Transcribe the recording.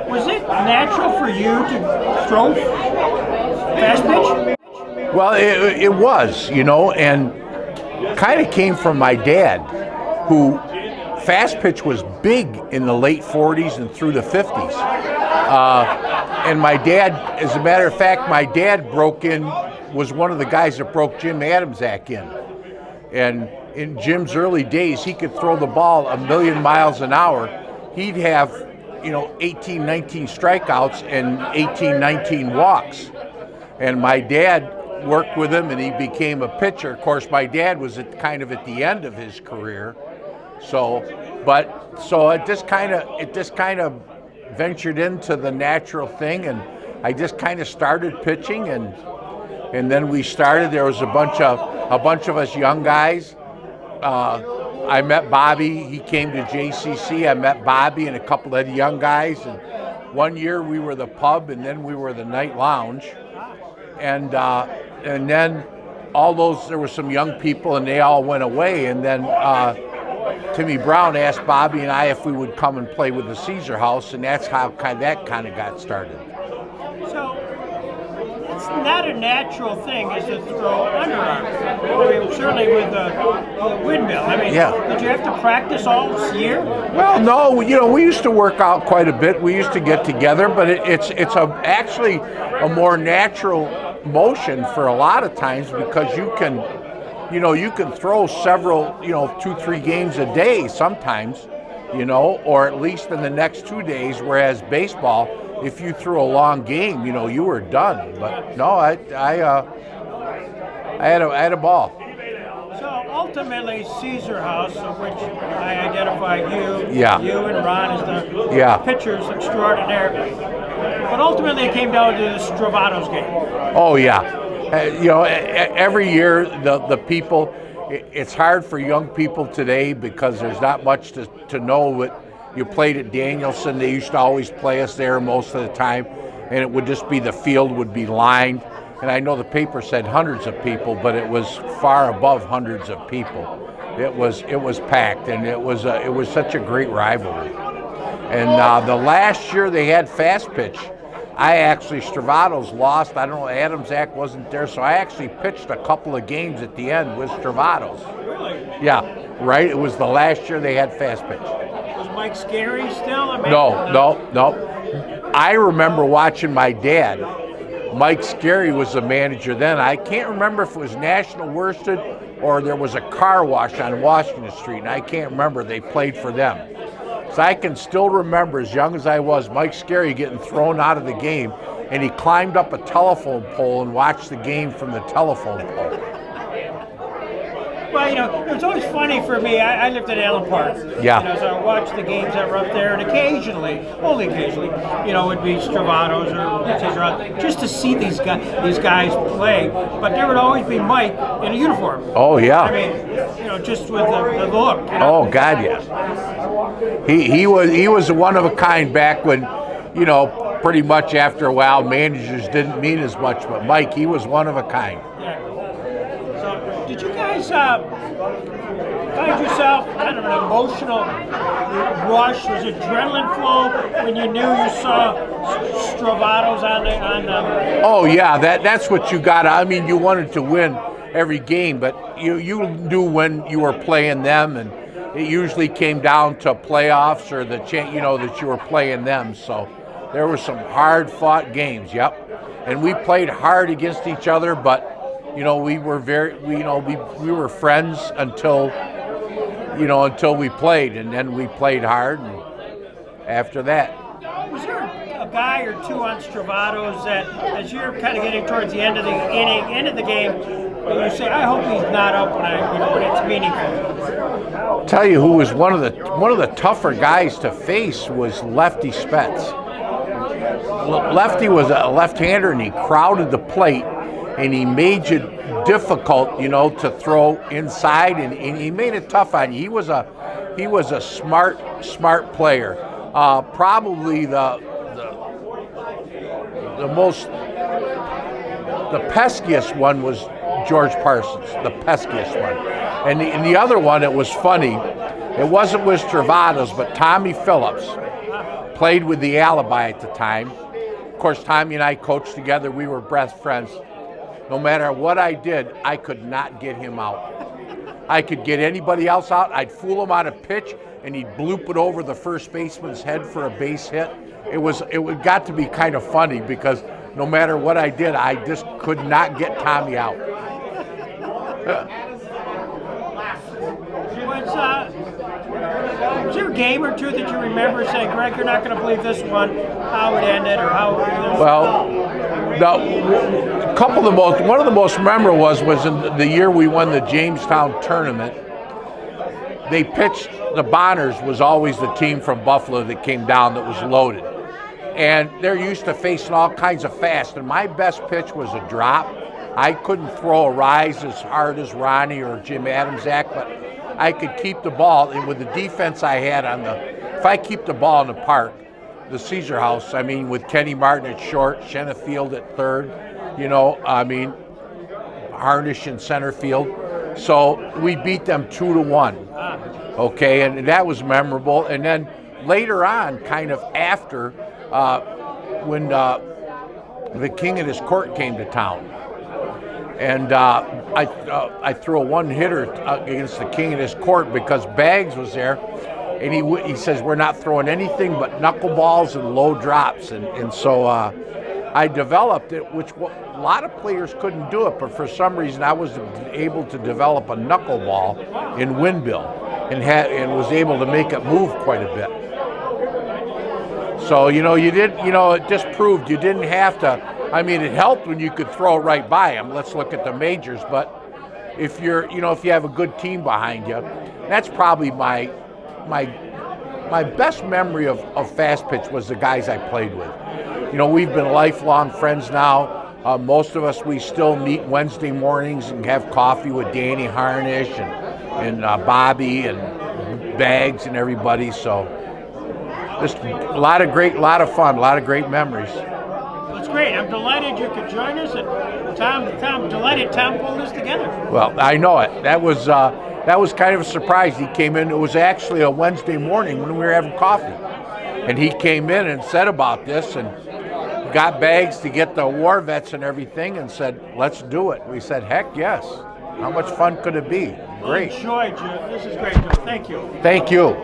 Was it natural for you to throw fast pitch? Well, it was, and kind of came from my dad, who fast pitch was big in the late 40s and through the 50s. And my dad, as a matter of fact, my dad was one of the guys that broke Jim Adamsack in. And in Jim's early days, he could throw the ball a million miles an hour. He'd have, 18, 19 strikeouts and 18, 19 walks. And my dad worked with him and he became a pitcher. Of course, my dad was at the end of his career. So it just kind of ventured into the natural thing, and I just kind of started pitching, and then we started. There was a bunch of us young guys. I met Bobby. He came to JCC. I met Bobby and a couple of young guys, and one year we were the pub, and then we were the night lounge, and then there were some young people, and they all went away, and then Timmy Brown asked Bobby and I if we would come and play with the Caesar House, and that's how that kind of got started. So it's not a natural thing is to throw underarm. I mean, certainly with the windmill. I mean, Did you have to practice all year? Well, no. We used to work out quite a bit. We used to get together, but it's actually a more natural motion for a lot of times because you can throw several, 2-3 games a day sometimes, or at least in the next 2 days, whereas baseball, if you threw a long game, you were done. But no, I had a ball. So ultimately, Caesar House, of which I identify you and Ron as the pitchers extraordinaire, but ultimately it came down to the Stravatos game. Oh, yeah. Every year the people, it's hard for young people today because there's not much to know. What you played at Danielson, they used to always play us there most of the time, and it would just be the field would be lined. And I know the paper said hundreds of people, but it was far above hundreds of people. It was packed, and it was such a great rivalry. And the last year they had fast pitch, Stravatos lost. I don't know, Adamsack wasn't there, so I actually pitched a couple of games at the end with Stravatos. Really? Yeah, right. It was the last year they had fast pitch. Was Mike Scary still? No. I remember watching my dad. Mike Scary was the manager then. I can't remember if it was National Worsted or there was a car wash on Washington Street, and I can't remember. They played for them. So I can still remember, as young as I was, Mike Scary getting thrown out of the game, and he climbed up a telephone pole and watched the game from the telephone pole. Well, it was always funny for me. I lived at Allen Park. Yeah. So I watched the games that were up there, and only occasionally, it'd be Stravatos or Caesar, just to see these guys play. But there would always be Mike in a uniform. Oh yeah. I mean, just with the look. Oh God, yes. He was one of a kind back when, pretty much after a while managers didn't mean as much, but Mike, he was one of a kind. Yeah. So did you guys find yourself kind of an emotional rush? Was adrenaline flow when you knew you saw Stravatos on the? Oh yeah, that's what you got. I mean, you wanted to win every game, but you knew when you were playing them, and it usually came down to playoffs or that you were playing them. So there were some hard-fought games. Yep, and we played hard against each other, but we were we were friends until we played, and then we played hard, and after that. Was there a guy or two on Stravatos that, as you're kind of getting towards the end of the inning, end of the game, you say, I hope he's not up when it's meaningful? I'll tell you who was one of the tougher guys to face was Lefty Spetz. Lefty was a left-hander, and he crowded the plate, and he made you difficult, to throw inside, and he made it tough on you. He was a smart player. Probably the peskiest one was George Parsons, the peskiest one. And the other one, it was funny. It wasn't with Stravatos, but Tommy Phillips. played with the Alibi at the time. Of course, Tommy and I coached together. We were best friends. No matter what I did, I could not get him out. I could get anybody else out. I'd fool him on a pitch, and he'd bloop it over the first baseman's head for a base hit. It got to be kind of funny because no matter what I did, I just could not get Tommy out. Was there a game or two that you remember saying, Greg, you're not going to believe this one, how it ended or how it was? Well, one of the most memorable was in the year we won the Jamestown tournament. They pitched, the Bonners was always the team from Buffalo that came down that was loaded. And they're used to facing all kinds of fast. And my best pitch was a drop. I couldn't throw a rise as hard as Ronnie or Jim Adamsack, but I could keep the ball. And with the defense I had if I keep the ball in the park, the Caesar House, I mean, with Kenny Martin at short, Shenna Field at third, Harnish in center field. So we beat them 2-1. Okay, and that was memorable. And then later on, kind of after, when the King and his court came to town, and I threw a one-hitter against the King and his court because Baggs was there, and he says we're not throwing anything but knuckleballs and low drops, and so I developed it, which a lot of players couldn't do it, but for some reason I was able to develop a knuckleball in windmill and was able to make it move quite a bit. So, it just proved you didn't have to. I mean, it helped when you could throw it right by them. Let's look at the majors. But if if you have a good team behind you, that's probably my best memory of fast pitch was the guys I played with. We've been lifelong friends now. Most of us, we still meet Wednesday mornings and have coffee with Danny Harnish and Bobby and Baggs and everybody. So just a lot of fun, a lot of great memories. That's great. I'm delighted you could join us, and Tom, delighted Tom pulled us together. Well, I know it. That was kind of a surprise. He came in. It was actually a Wednesday morning when we were having coffee, and he came in and said about this and got Bags to get the war vets and everything, and said, "Let's do it." We said, "Heck yes." How much fun could it be? Great. Enjoyed you. This is great, Joe. Thank you. Thank you.